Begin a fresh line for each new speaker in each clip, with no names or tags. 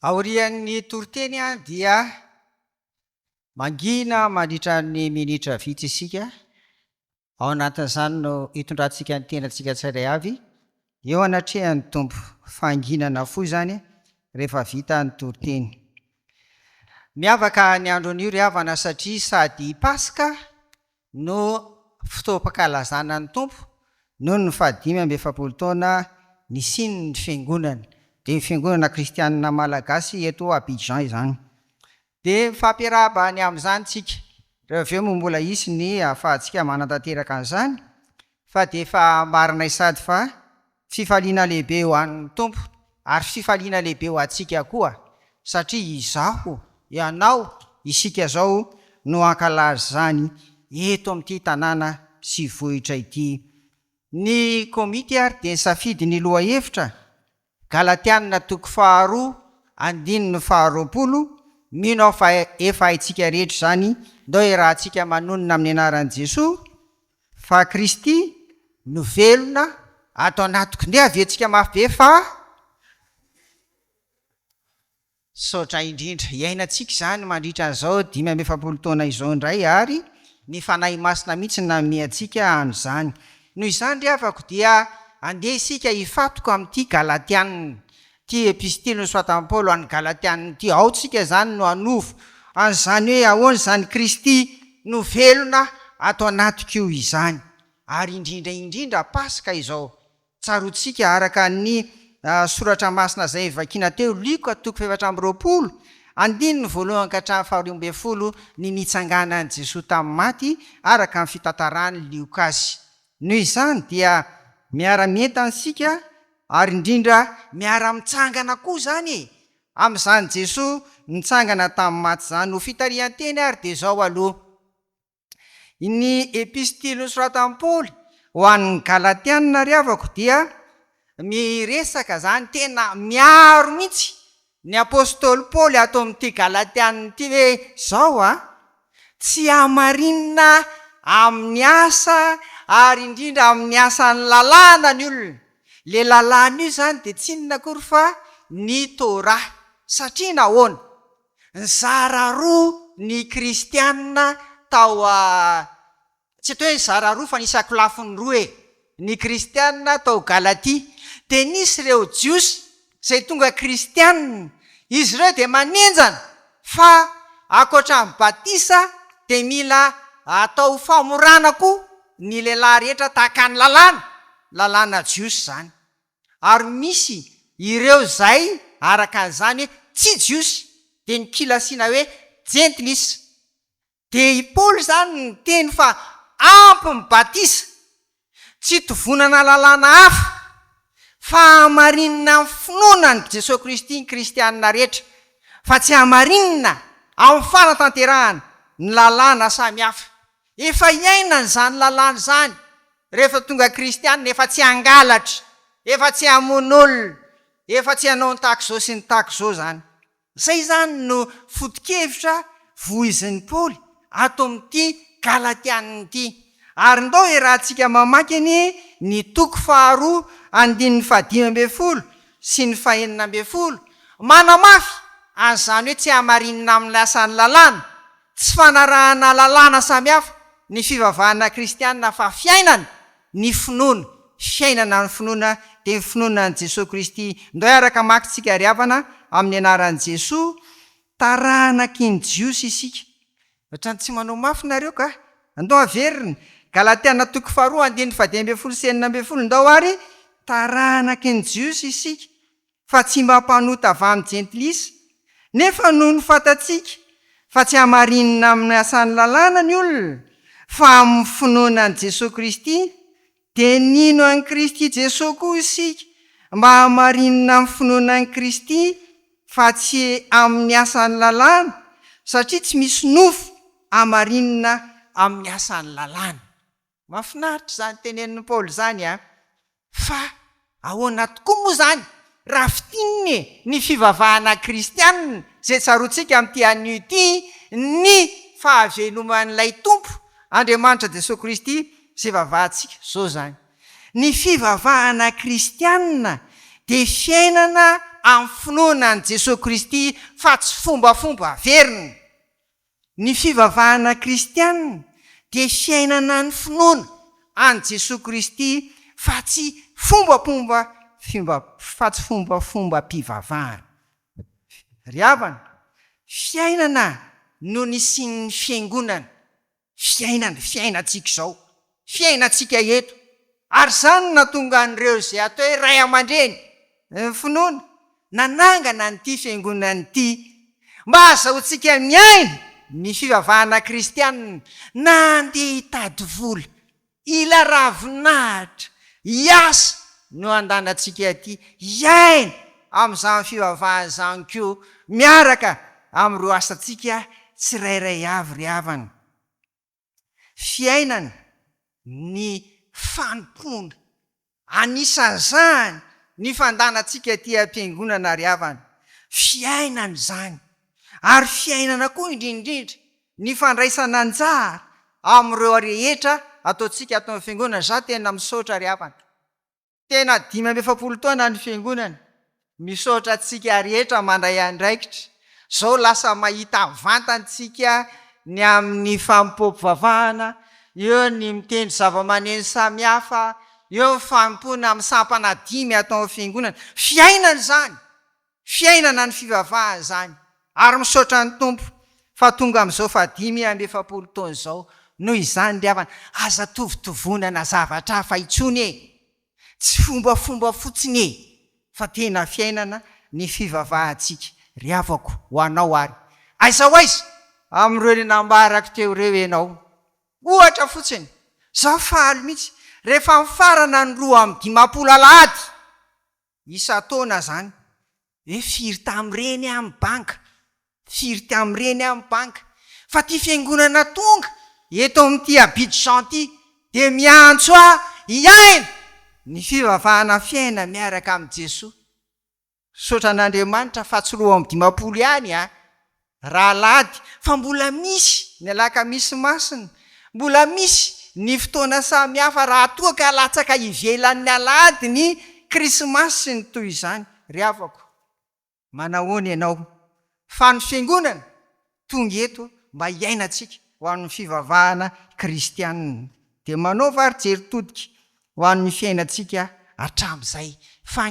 aorian'ny toriteny a dia mangina mandritra ny minitra vitsy isika ao anatin'izany no hitondrantsika ny tenantsika tsirairay avy eo anatrehan'ny tompo fanginana fo zany rehefa vita ny toriteny. Miavaka ny andron'io ry havana satria sady Paska no fotoam-pankalazana ny tompo noho ny 550 taona ny siny ny fiangonana, dia ny fiangonana kristianina malagasy eto Abidjan izany. Dia fampiarahaba ny amin'izany tsika rehefa aveo moa mbola isy ny ahafahantsika manantanteraka an'izany fa dia efa marina isady fa fifaliana lehibe ho an'ny tompo ary fifaliana lehibe ho antsika koa satria izaho ianao isika zao no ankalaza zany eto amin'ity tanàna sy vohitra ity. Ny komity ary dia nisafidy ny loha hevitra Galatianina 2:2-20 mino aho fa efa haitsika rehetra zany ndao rahantsika manonona amin'ny anaran'i Jesoa fa Kristy no velona ato anatiko. Nde aventsika mafy be fa sotra indrindra iainantsika zany mandritra an'izao 570 taona izao indray ary ny fanahy masina mihitsy namiantsika an'izany. Noho izany ry havako dia andeha isika hifatoko amin'ity Galatianina, ty epistily nosoratan'i Paoly an'ny Galatianina ty, ao tsika zany no anovo an'izany hoe ahoana zany Kristy no velona ato anatiko io izany. Ary indrindra Paska izao tsarotsika araka ny soratra masina zay vakiana teo Luka 4:20 andininy voalohany ka hatramin'ny 12 ny nitsanganan'i Jesoa tamin'ny maty araka ny fitantarany Lukas. Noho izany dia miara-mientana sika ary indrindra miara-mitsangana koa zany amin'izany Jesoa nitsangana tamin'ny maty zany. Ho fitarihan-teny ary dia zao aloha ny epistily nosoratan'i Paoly ho an'ny Galatianina ry havako dia miresaka zany tena miaro mihitsy ny apôstôly Paoly ato amin'ity Galatianina ity hoe zao tsy hamarinina amin'ny asa ary indrindra amin'ny asan'ny lalàna ny olona. Le lalàna io zany dia tsy inona akory fa ny Torah. Satria nahoana? Nizara roa ny kristianina tao tsy atao hoe nizara roa fa nisy akolafony roa ny kristianina tao Galatia. Dia nisy ireo jiosy izay tonga kristianina, izy ireo dia manenjana fa akoatra ny batisa dia mila atao famorana koa ny lehilahy rehetra tahaka ny lalàna jiosy zany. Ary misy ireo zay araka an'izany hoe tsy jiosy dia nikilasiana hoe gentlis. Dia i Paoly zany ny teny fa ampy ny batisa tsy tovonana lalàna hafa fa hamarinina amin'ny finoana ny Jesosy Kristy ny kristianina rehetra, fa tsy hamarinina amin'ny fanatanterahana ny lalàna samihafa. Efa iainana zany lalàna zany rehefa tonga kristianina, efa tsy hangalatra, efa tsy hamon'olona, efa tsy hanao ny tahak'izao sy ny tahak'izao zany. Zay zany no foto-kevitra voizin'ny Paoly ato amin'ity Galatianina ity. Ary ndao rahantsika mamaky ny 2:5-10 sy ny 9 manamafy an'izany hoe tsy hamarinina amin'ny asan'ny lalàna, tsy fanarahana lalàna samihafa ny fivavahana kristianina fa fiainana ny finoana, fiainana ny finoana dia ny finoana ny Jesosy Kristy. Ndao araka makitsika ry havana amin'ny anaran'i Jesoa taranaky ny jiosy isika. Ohatrany tsy manao mafy nareo ka andao averina Galatianina 2:5-10 sy 9 ndao ary taranaky ny jiosy isika fa tsy mampanota avy amin'ny gentlis, nefa noho ny fantatsika fa tsy hamarinina amin'ny asan'ny lalàna ny olona fa amin'ny finoana any Jesosy Kristy. Dia nino an'i Kristy Jesosy koa isika mba hamarinina amin'ny finoana an'i Kristy fa tsy amin'ny asan'ny lalàna, satria tsy misy nofo hamarinina amin'ny asan'ny lalàna. Mahafinaritra zany tenenin'i Paoly zany fa ahoana tokoa moa zany raha fitininy ny fivavahana kristianina zay tsarotsika amin'ity anio ity ny fahaveloman'ilay tompo Andriamanitra Jesosy Kristy zay vavahantsika zao zany. Ny fivavahana kristianina dia fiainana amin'ny finoana ny Jesosy Kristy fa tsy fombafomba verina. Ny fivavahana kristianina dia fiainana ny finoana any Jesosy Kristy fa tsy fombafomba mpivavahana. Ry havana, fiainana no nisin'ny fiangonana, fiainantsika izao, fiainantsika eto. Ary zany natonga an'ireo izay atao hoe ray aman-dreny finoana nanangana nyity fiangonana ity mba ahazahoantsika miaina ny fivavahana kristianina, na andeha hitady vola, ila ravinahitra, hiasa no andanantsika aty, iaina amin'izany fivavahana zany koa, miaraka amin'ireo asantsika tsirairay avy ry havana. Fiainana ny fanompona, anisan'izany ny fandanantsika ty am-piangonana ry havana, fiainana zany. Ary fiainana koa indrindrindra ny fandraisana anjara amin'ireo rehetra ataontsika atao amin'ny fiangonana. Za tena misaotra ry havana, tena 5 taona ny fiangonana, misaotra atsika rehetra mandray andraikitra. Zao lasa mahita vantantsika ny amin'ny fampompivavahana, eo ny mitendry zava-maneno samy hafa, eo ny fampona amin'ny sampana 5 atao amin'ny fiangonana. Fiainana zany, fiainana ny fivavahana zany. Ary misaotra ny tompo fa tonga amin'izao fa 5 taona izao. Noho izany ry havana, aza tovitovonana zavatra hafa intsony e, tsy fombafomba fotsiny e, fa tena fiainana ny fivavahantsika. Ry havako ho anao ary, aiza ho aiza amin'ireo nambarako teo ireo ianao. Ohatra fotsiny, zaho faly mihitsy rehefa mifarana ny 2 alahady isa-taona zany, hoe firy tamin'ireny amin'ny banka, firy tamin'ireny amin'ny banka. Fa ty fiangonana tonga eto amin'ity Abidjan ty dia miantso hiaina ny fivavahana fiaina miaraka amin'i Jesosy. Saotra an'Andriamanitra fa tsy 20 ihany raha alahady, fa mbola misy ny alakamisy masina, mbola misy ny fotoana samy hafa raha toa ka latsaka ivelan'ny alahady ny krismasy sy ny toy izany. Ry havako, manahoana ianao? Fa ny fiangonana tonga eto mba hiainantsika ho an'ny fivavahana kristianina, dia manaova ary jeritodika ho an'ny fiainantsika hatramin'izay. Fa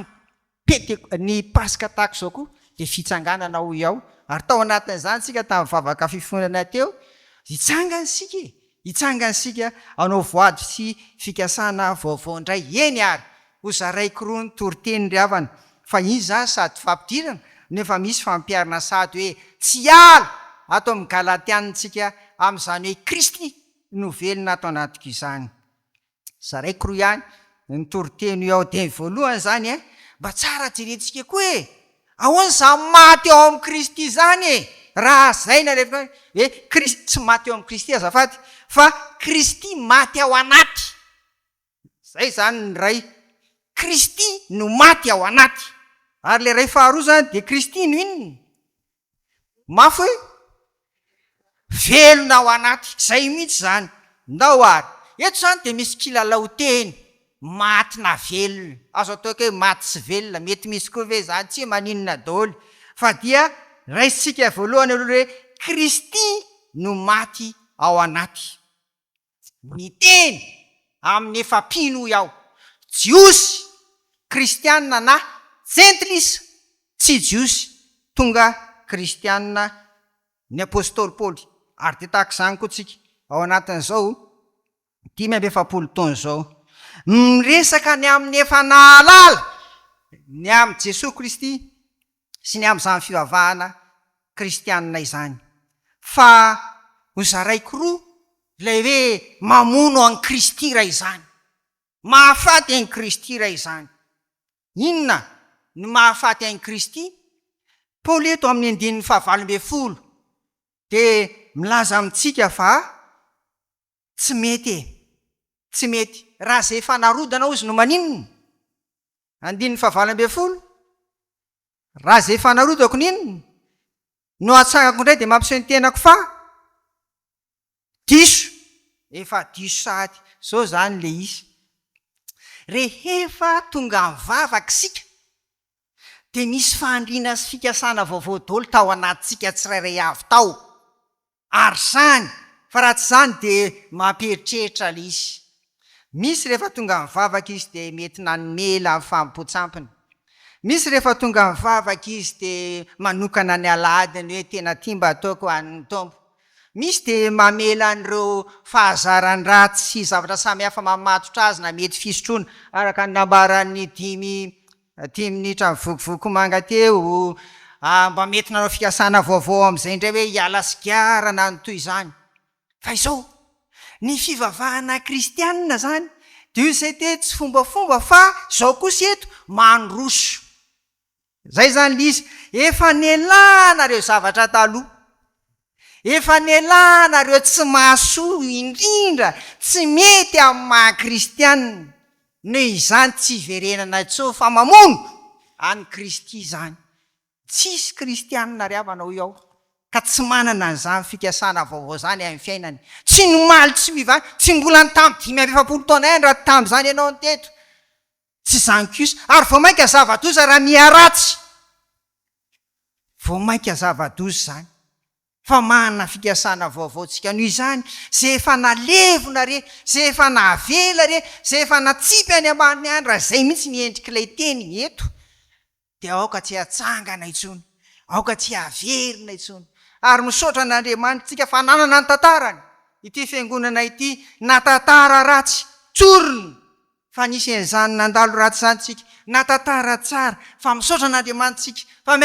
ny pasika tahaka izao koa dia fitsanganana ho iaho. Ary tao anatin'izany sika tamin'ny vavaka fifonana teo, hitsangana sika anao voady sy fikasana vaovao indray. Eny ary ho zaraiko roa ny toriteny ry havana, fa iza sady fampidirana nefa misy fampiarina sady hoe tsy ala atao amin'ny Galatianitsika amin'izany hoe Kristy no velona atao anatiko izany. Zaraiko roa ihany ny toriteny ao dia voalohany zany mba tsara jerentsika koa ahoana za maty ao amin'ny Kristy zany raha zay na rehefa hoe Kristy tsy maty ao amin'ny Kristy azafady, fa Kristy maty ao anaty. Zay zany ny ray, Kristy no maty ao anaty. Ary le ray faharoa zany dia Kristy no inona? Mafy hoe velona ao anaty. Zay mihitsy zany. Ndao ary eto zany dia misy kilalao teny, maty na velona. Azo atao hoe maty sy velona, mety misy koa ve zany, tsy maninona daholo. Fa dia raisitsika voalohany aloha hoe Kristy no maty ao anaty. Ny teny amin'ny efampino iaho, jiosy kristianina na jentilisa tsy jiosy tonga kristianina ny apôstôly Paoly. Ary dia tahaka izany koa tsika ao anatin'izao 5 taona izao, miresaka ny amin'ny efa nahalala ny amin'ny Jesosy Kristy sy ny amin'izany fivavahana kristianina izany. Fa ho zaraiko roa ilay hoe mamono an'i Kristy raha izany, mahafaty an'i Kristy raha izany. Inona ny mahafaty an'i Kristy? Paoly eto amin'ny 9:20 dia milaza amintsika fa tsy mety raha zay fanarodana ozy no maninona? 9:20 raha zay fanarodako ninona? No atsangako indray dia mampiseho ny tenako fa diso sady. Zao zany le izy. Rehefa tonga mivavaka sika de misy fahandrina sy fikasana vaovao dolo tao anatintsika tsirairay avy tao ary zany fa raha tsy zany de mamperitreritra l izy. Misy rehefa tonga mivavaka izy de mety nanomela amin'ny fampotsampiny. Misy rehefa tonga mivavaka izy de manokana ny aladiny hoe tena timba ataoko an'ny tompo. Misy de mamela an'ireo fahazarany ratsy sy zavatra samihafa mamatotra azy na mety fisotroana araka ny nambaran'ny 10 minitra mivokovoko manga teo mba mety nanao fikasana vaovao am'izay indray hoe hiala sigarana ny toy izany. Fa izao ny fivavahana kristianina zany de io izay te tsy fombafomba fa zao kosa eto mandroso. Zay zany lizy efa nialanareo zavatra taloha, efa nialanareo tsy mahasoa indrindra tsy mety amin'ny maha-kristianina noho izany tsy verenana tso fa mamono any Kristy zany. Tsisy kristianina ry avana ho ao ka tsy manana an'izany fikasana vaovao zany amin'ny fiainany. Tsy nomaly tsy mivany, tsy mbola ny tamy 5 taona ihany raha tam'izany ianao ny teto. Tsy zany kosa ary vao mainka zava-doza raha miaratsy. Vao mainka zava-doza zany. Fa manana fikasana vaovao tsika noho izany zay efa nalevona re, zay efa navela re, zay efa natsipy any ambany any raha zay mihitsy miendrik'ilay teny eto. De aoka tsy hatsangana intsony, aoka tsy haverina intsony. Ary misaotra an'Andriamanitra tsika fa nanana ny tantarany. Ity fiangonana ity natantara ratsy tsoriny fa nisy an'izany nandalo ratsy zany tsika, natantara tsara fa misaotra an'Andriamanitra tsika fa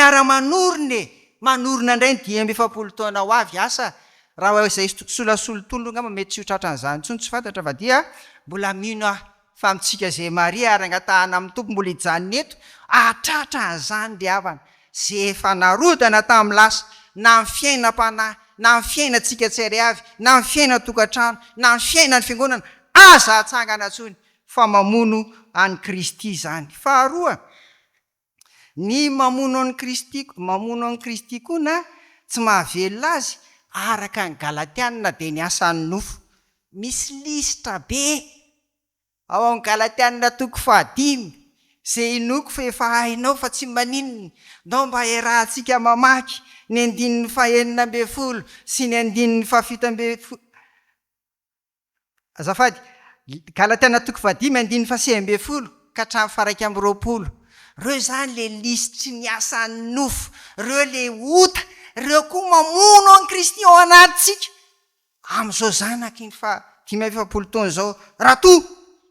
manorina indray ny 10 taona ho avy asa raha izay solasolotolo ngamba mety tsy ho tratra an'izany tsony tsy fantatra fa dia mbola mino aho fa mitsika zay Maria ary angatahana amin'ny tompo mbola hijanona eto atratra an'izany ry havana zay efa narodana tamin'ny lasa na ny fiainam-panahy, na ny fiainantsika tsairay avy, na ny fiaina tokantrano, na ny fiaina ny fiangonana aza atsangana tsony fa mamono any Kristy zany. Faharoa, ny mamono any Kristy koa na tsy mahavelona azy araka ny Galatianina de ny asan'ny nofo. Misy lisitra be ao amin'ny Galatianina 5 zay inoko fa efa hainao fa tsy maninona ndao mba iarahantsika mamaky ny 9 sy ny 17 azafady Galatianina 5:9 ka hatramin'ny 1:20. Reo zany le lisitry ny asan'ny nofo, reo le ota, reo koa mamono any Kristy ao anatintsika. Am'izao zanaky ny 10 taona zao raha to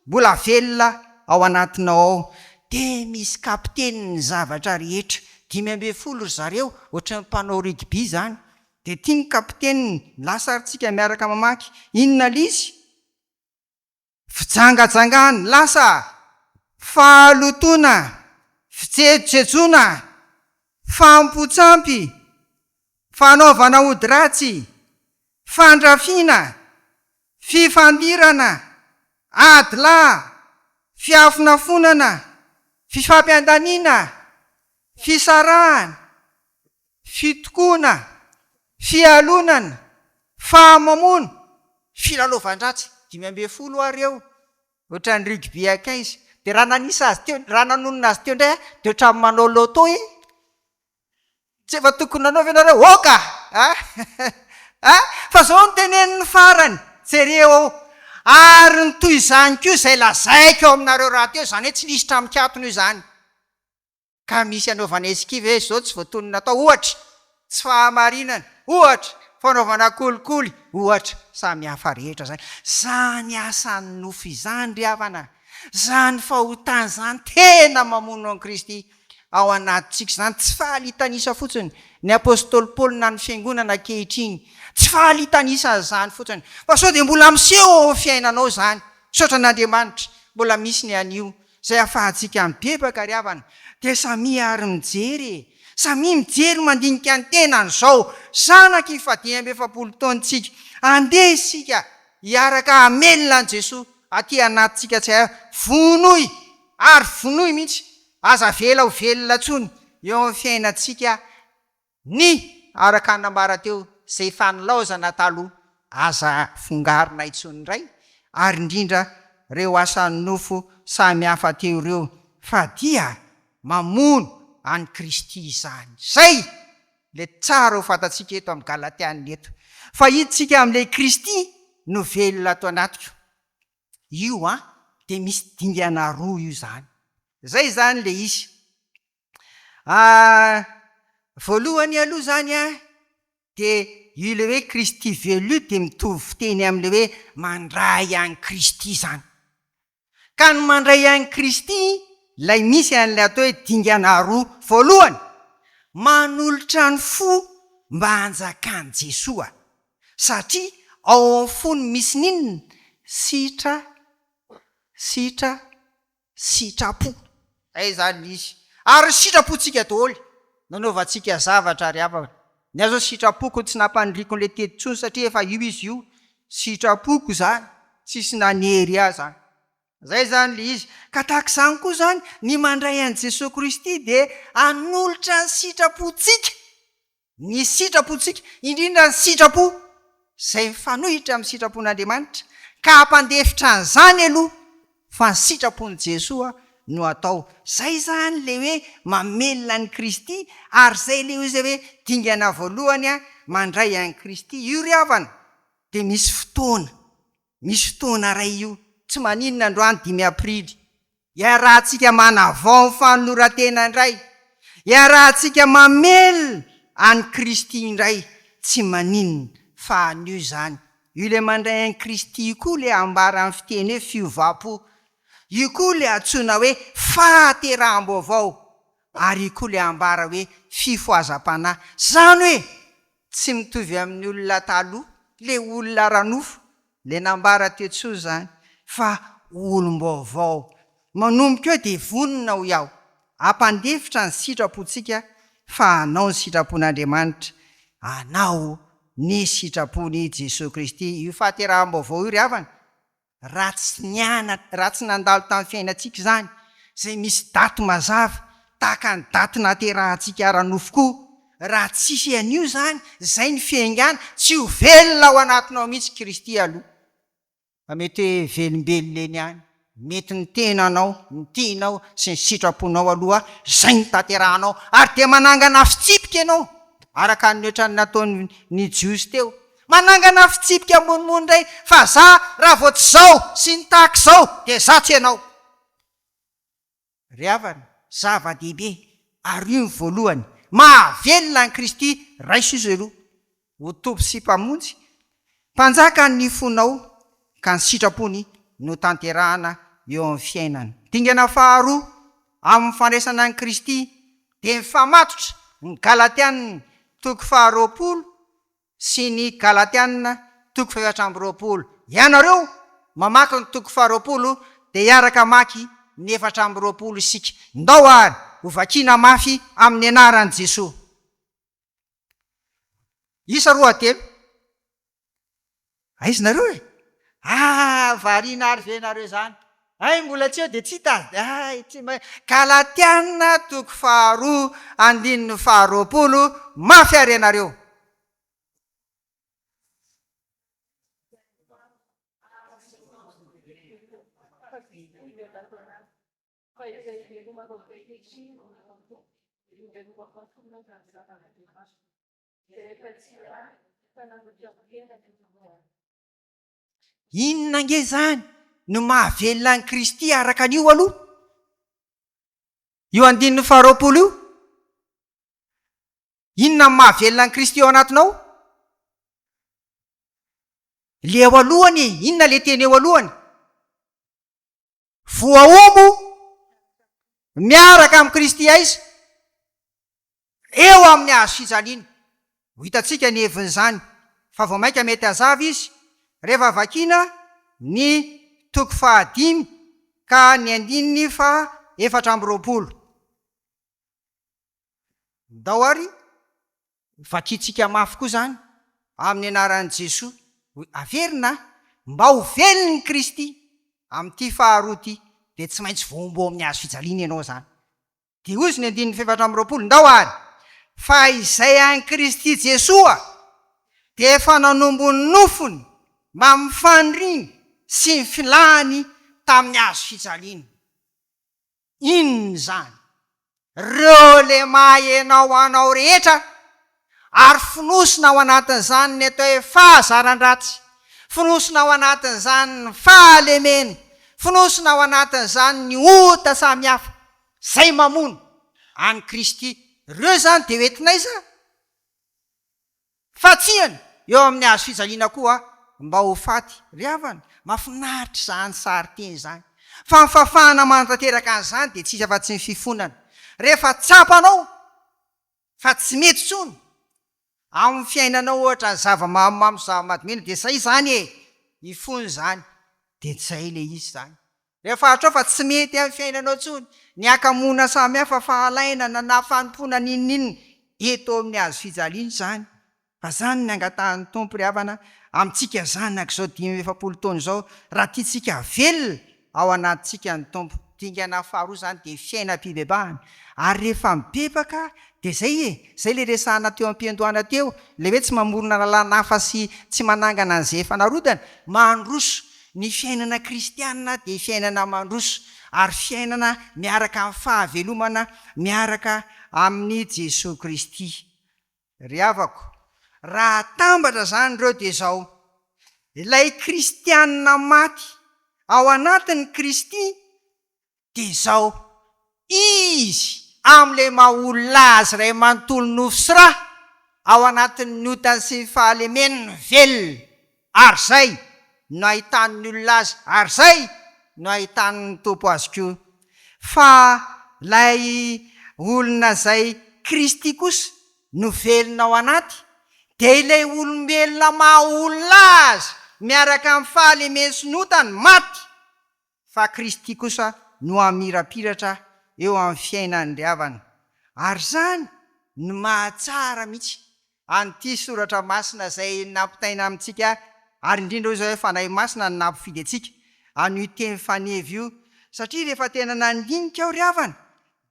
mbola velona ao anatinao ao. De misy kapiteny ny zavatra rehetra 10 zareo ohatran'ny mpanao rugby zany. De tiany kapiteny lasaritsika miaraka mamaky inona lizy? Fijangajangana lasa, fahalotona, fijejojejona, fampotsampy, fanaovana ody ratsy, fandrafina, fifandirana, adila, fiafinafonana, fifampiandaniana, fisarahana, fitokona, fialonana, fahamamono, filalovan-dratsy 10 areo ohatran'ny rugby akaizy. De raha nanisa azy teo, raha nanonona azy teo indray de ohatran'ny manao loto tsy efa tokony nanaovy ianareo oka fa zao ny tenenin'ny farany jereo ary ny toy izany koa zay lazaiko eo aminareo raha teo zany hoe tsy lisitra mikatona io zany ka misy anaovana eskiva hoe zao tsy voatonona atao ohatra tsy fahamarinana ohatra fanaovana kolikoly ohatra samy hafa rehetra zany. Zany asan'ny nofo izany ry havana, zany fahotany zany tena mamono an Kristy ao anatintsika zany. Tsy fahalitanisa fotsiny ny apôstôly Paoly na ny fiangonana ankehitriny, tsy fahalitanisa zany fotsiny fa sao de mbola miseho ao fiainanao zany. Saotra an'Andriamanitra mbola misy ny anio zay ahafahantsika mibebaka ry havana. De samy ary mijery, samy mijery mandinika ny tenany zao zanaky 10 taontsika andeha isika hiaraka amelona an Jesosy aty anatintsika tsy vonoy ary vonoy mihitsy aza vela ho velona tsony eo amin'ny fiainantsika ny araka nambara teo zay fanolaozana taloha aza fongarina itsony indray ary indrindra reo asan'ny nofo samy hafa teo ireo fa dia mamono any Kristy izany. Zay le tsara ho fantatsika eto amin'ny Galatianina eto. Fa hiditsika amin'ilay Kristy no velona ato anatiko. Io de misy dingana roa io zany. Zay zany le izy. Voalohany aloha zany de io le hoe Kristy velona io de mitovy fiteny amin'le hoe mandray any Kristy zany. Ka ny mandray any Kristy lay misy an'lay atao hoe dingana roa. Voalohany, manolotra ny fo mba hanjakany Jesoa. Satria ao amin'ny fony misy ninona? Sitrapo. Zay zany izy. Ary sitrapontsika daholo. Nanaovantsika zavatra ary afaka. Ny azo sitrapoko tsy nampandriko le tetintsony satria efa io izy io. Sitrapoko zany. Tsisy nanery azy zany. Zay zany le izy. Ka tahaka izany koa zany ny mandray an' Jesosy Kristy de anolotra ny sitrapontsika. Ny sitrapontsika, indrindra ny sitrapo zay mifanohitra amin'ny sitrapon'Andriamanitra. Ka hampandefitra an'izany aloha fa ny sitrapon'i Jesoa no atao. Zay zany le hoe mamelona ny Kristy ary zay le izy hoe dingana voalohany mandray an'i Kristy. Io ry havana de misy fotoana ray io. Tsy maninona androany 5 aprily. Iarahantsika manavao ny fanolorantena indray. Iarahantsika mamelona any Kristy indray. Tsy maninona fa an'io zany. Io le mandray an'i Kristy io koa le ambara amin'ny fiteny hoe fiovapo. Io koa le antsoina hoe fahateraham-baovao. Ary io koa le ambara hoe fifoazam-panahy. Zany hoe tsy mitovy amin'ny olona taloha, le olona ranofo, le nambara tetso zany, fa olom-baovao. Manomboka eo de vonona ho iaho. Ampandefitra ny sitrapontsika fa anao ny sitrapon'Andriamanitra. Anao ny sitrapony Jesosy Kristy. Io fahateraham-baovao io ry havana. Raha tsy nandalo tamin'ny fiainantsika zany, zay misy daty mazava, tahaka ny daty naterahantsika ara-nofo koa. Raha tsisy an'io zany, zay ny fiaingana, tsy ho velona ao anatinao mihitsy Kristy aloha. Fa mety hoe velombelona eny any. Mety ny tenanao, ny tianao sy ny sitraponao aloha, zay ny tanterahanao. Ary de manangana fitsipika ianao. Araka ny ohatran'ny nataon'ny jiosy teo. Manangana fitsipika monimony indray, fa za raha vao tsy zao sy ny tahaka zao de za tsy ianao. Ry havana, zava-dehibe ary io ny voalohany. Mahavelona ny Kristy raiso izy aloha. Ho tompo sy mpamonjy, mpanjaka ny fonao ka ny sitrapony no tanterahana eo amin'ny fiainana. Dingana faharoa amin'ny fandraisana ny Kristy de mifamatotra ny Galatianina 2:20 sy ny Galatianina 2:20. Ianareo mamaky ny 2:20 de iaraka maky ny 4:20 isika. Ndao ary ho vakina mafy amin'ny anaran'i Jesosy. Isa 2:3. Aiza nareo e? Variana ary venareo zany. Ay mbola tsy eo de tsy hitazy. Tsy Galatianina 2:20 mafy ary ianareo. Inona nge zany no mahavelona ny Kristy araka an'io aloha? Io 20 io? Inona no mahavelona ny Kristy ao anatinao? Le ao alohany, inona le teny eo alohany? Voaombo miaraka amin'ny Kristy aiza? Eo amin'ny hazo fijaliana. Ho hitantsika ny hevin'izany. Fa vao mainka mety hazava izy. Rehefa vakina ny 5 ka ny 4:20. Ndao ary vakitsika mafy koa zany amin'ny anaran'i Jesosy. Averina mba ho velony ny Kristy amin'ity faharoa ty de tsy maintsy voambo amin'ny hazo fijaliana ianao zany. De ozy ny 4:20. Ndao ary fa izay an'i Kristy Jesosy de efa nanombo ny nofony mba mifandriny sy ny filahany tamin'ny hazo fijaliana. Inona zany? reo le mahaenao anao rehetra ary finosina ao anatin'izany ny atao hoe fahazaran-dratsy, finosina ao anatin'izany ny fahalemeny, finosina ao anatin'izany ny ota samihafa zay mamono any Kristy. Reo zany de oentinaiza fatsiany eo amin'ny hazo fijaliana koa mba ho faty ry havana. Mahafinaritra zany sary teny zany fa mifafana mantanteraka an'izany de tsisy afa-tsy ny fifonana. Rehefa tsapanao fa tsy mety tsony amin'ny fiainanao ohatra ny zava-mamimamy zava-mahadomena de zay zany ifony zany de zay le izy zany. Rehefa atrao fa tsy mety amin'ny fiainanao tsony ny akamona samy hafa fahalaina na fanompona ninnininy eto amin'ny hazo fijaliana zany. Fa zany ny angatahan'ny tompo ry havana amintsika zanak'izao 5 taona zao raha tiatsika velona ao anatintsika ny tompo. Dingana faharoa zany de fiainam-pibebahana ary rehefa mibebaka de zay le resahana teo am-piandohana teo le hoe tsy mamorona lalàna hafa sy tsy manangana an'izay fanarodana. Mandroso ny fiainana kristianina de fiainana mandroso ary fiainana miaraka amin'ny fahavelomana miaraka amin'ny Jesosy Kristy. Ry havako, raha tambatra zany reo de zao: ilay kristianina maty ao anatin'ny Kristy de zao izy am'le maha-olona azy ray manontolo nofo sy raha ao anatin'ny otany sy ny fahalemeniny velona. Ary zay no ahitan'ny olona azy, ary zay no ahitan'ny tompo azy koa. Fa lay olona zay Kristy kosa no velona ao anaty de ilay olombelona maha-olona azy miaraka amin'ny fahalemeny sy notany maty, fa Kristy kosa no amirapiratra eo amin'ny fiainany ry havana. Ary zany no mahatsara mihitsy an'ity soratra masina zay nampitaina amintsika ary indrindra zao hoe fanahy masina ny nampifidy atsika an'io teny fanevy io. Satria rehefa tena nandinika ao ry havana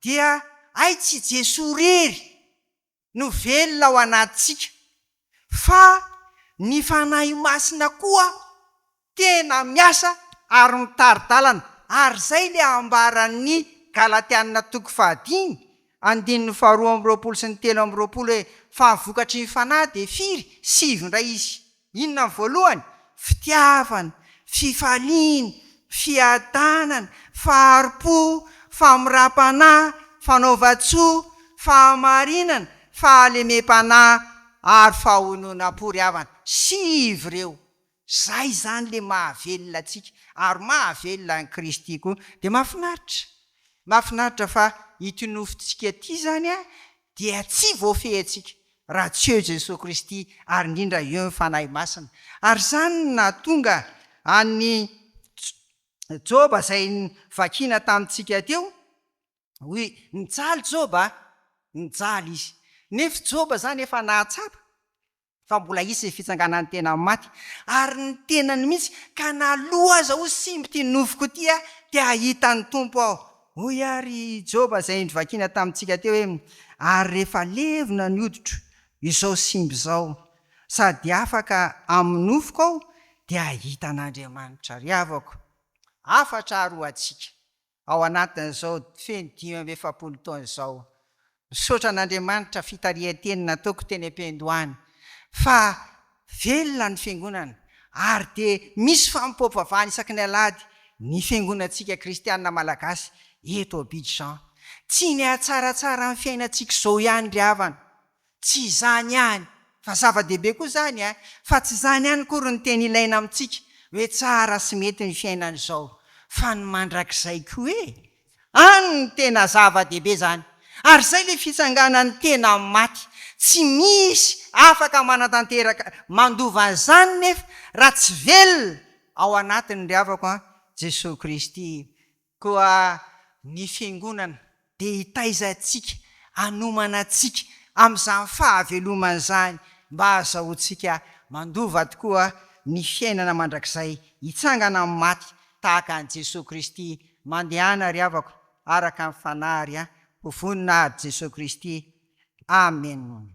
dia ay tsy Jesosy rery no velona ao anatintsika fa ny fanahy masina koa tena miasa ary mitaridalana. Ary zay le ambaran'ny Galatianina 5:2 sy 3 hoe fa vokatry ny fanahy de firy 7 indray izy. Inona ny voalohany? Fitiavana, fifaliana, fiadanana, faharipo, famirapanahy, fanaova-tsoa, fahamarinana, fahalemem-panahy ary fahononam-po ry havana. 7 reo. Zay zany le mahavelona atsika ary mahavelona ny Kristy koa. De mahafinaritra fa ity nofotsika ty zany dia tsy voafehy atsika raha tsy eo Jesosy Kristy ary indrindra eo ny fanahy masina. Ary zany na tonga any Joba zay vakina tamintsika teo hoe nijaly Joba, nijaly izy. Nefa Joba zany efa nahatsapa fa mbola isy fitsanganany tena maty ary ny tenany mihitsy ka naloha aza ho simby ty nofoko ty de ahitany tompo ao. Hoy ary Joba zay nivakina tamintsika teo hoe ary rehefa levona ny oditro izao simby zao sady afaka amin'ny nofoko ao de ahitan'Andriamanitra. Ry havako, afatra aro atsika ao anatin'izao feny 5 taona zao. Misaotra an'Andriamanitra fitarihan-teny nataoko teny am-piandohana fa velona ny fiangonana ary de misy fampipovavahana isaky ny alady ny fiangonantsika kristianina malagasy eto Abidjan. Tsy ny atsaratsara amin'ny fiainantsika zao ihany ry havana, tsy izany ihany fa zava-dehibe koa zany fa tsy izany ihany kory ny teny ilaina amintsika hoe tsara sy mety ny fiainana zao, fa ny mandrakizay koa any ny tena zava-dehibe zany. Ary zay le fitsanganany tena maty. Tsy misy afaka manatanteraka mandovan'izany nefa raha tsy velona ao anatiny ry havako Jesosy Kristy. Koa ny fiangonana de hitaizantsika anomana atsika amin'izany fahavelomana zany mba azahoantsika mandova tokoa ny fiainana mandrakizay hitsangana amin'ny maty tahaka an' Jesosy Kristy. Mandehana ry havako araka ny fanahy povonina ady Jesosy Kristy. Amen.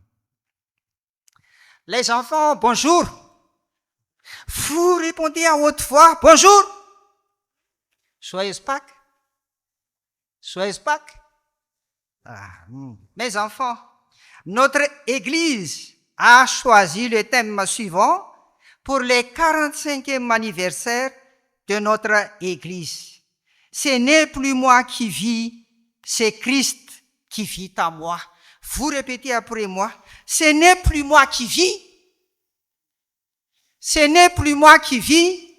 Les enfants, bonjour. Vous répondez à haute voix, bonjour. Joyeuse Pâques. Joyeuse Pâques. Mes enfants, notre Église a choisi le thème suivant pour le 45e anniversaire de notre Église. Ce n'est plus moi qui vis, c'est Christ qui vit en moi. Vous répétez après moi, ce n'est plus moi qui vis, ce n'est plus moi qui vis.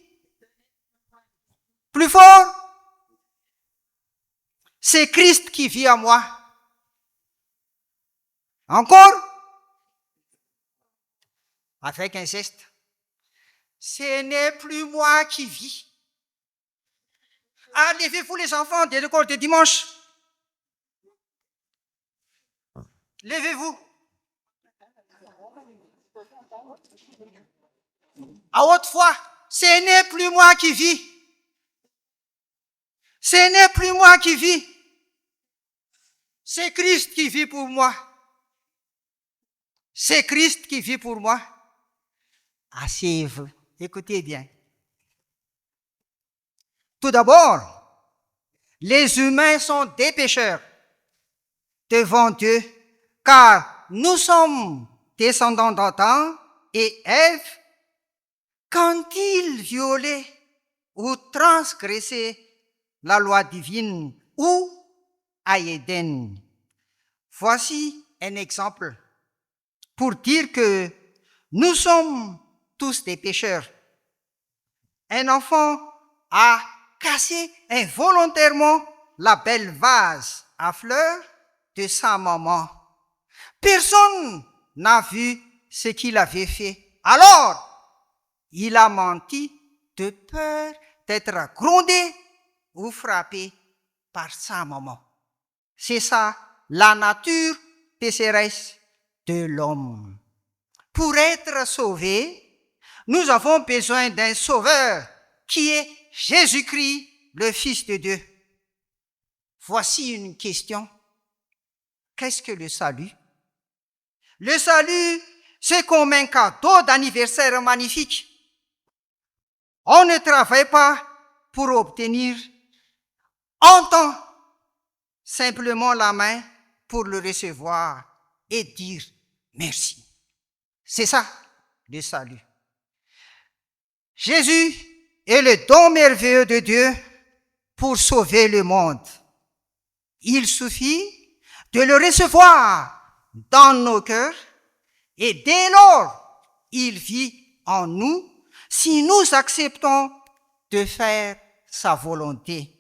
Plus fort, c'est Christ qui vit en moi. Encore, avec un geste, ce n'est plus moi qui vis. Levez-vous les enfants de l'école de dimanche. Levez-vous. À haute voix, ce n'est plus moi qui vis. Ce n'est plus moi qui vis. C'est Christ qui vit pour moi. C'est Christ qui vit pour moi. Asseyez-vous. Écoutez bien. Tout d'abord, les humains sont des pécheurs devant Dieu, car nous sommes descendants d'Adam et Ève quand ils violaient ou transgressaient la loi divine ou à Éden. Voici un exemple pour dire que nous sommes tous des pécheurs. Un enfant a cassé involontairement la belle vase à fleurs de sa maman. Personne n'a vu ce qu'il avait fait. Alors, il a menti de peur d'être grondé ou frappé par sa maman. C'est ça la nature pécheresse de l'homme. Pour être sauvé, nous avons besoin d'un sauveur qui est Jésus-Christ, le Fils de Dieu. Voici une question. Qu'est-ce que le salut? Le salut, c'est comme un cadeau d'anniversaire magnifique. On ne travaille pas pour obtenir. On tend simplement la main pour le recevoir et dire merci. C'est ça, le salut. Jésus est le don merveilleux de Dieu pour sauver le monde. Il suffit de le recevoir dans nos cœurs et dès lors, il vit en nous si nous acceptons de faire sa volonté.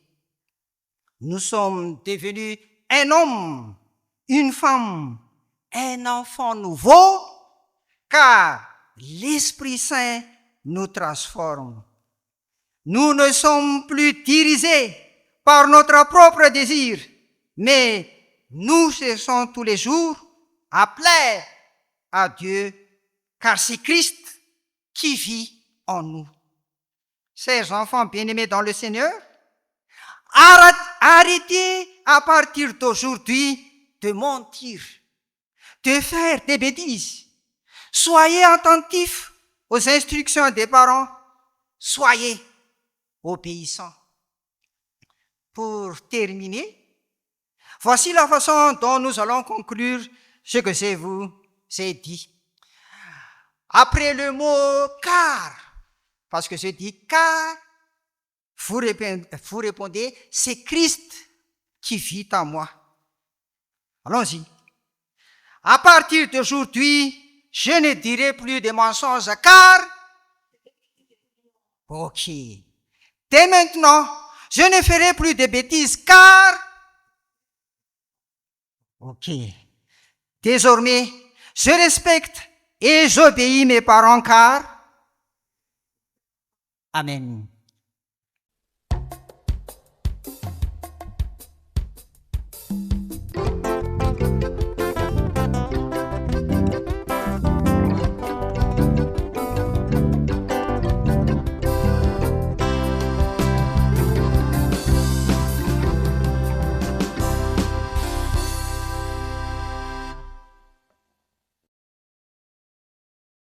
Nous sommes devenus un homme, une femme, un enfant nouveau, car l'Esprit Saint nous transforme. Nous ne sommes plus dirigés par notre propre désir, mais nous cherchons tous les jours à plaire à Dieu, car c'est Christ qui vit en nous. Chers enfants bien-aimés dans le Seigneur, arrêtez à partir d'aujourd'hui de mentir, de faire des bêtises. Soyez attentifs aux instructions des parents. Soyez obéissants. Pour terminer, voici la façon dont nous allons conclure ce que je vous ai dit. Après le mot « car », parce que je dis « car », vous répondez « c'est Christ qui vit en moi ». Allons-y. À partir d'aujourd'hui, je ne dirai plus de mensonges car... Ok. Dès maintenant, je ne ferai plus de bêtises car... Ok. Désormais, je respecte et j'obéis mes parents car... Amen.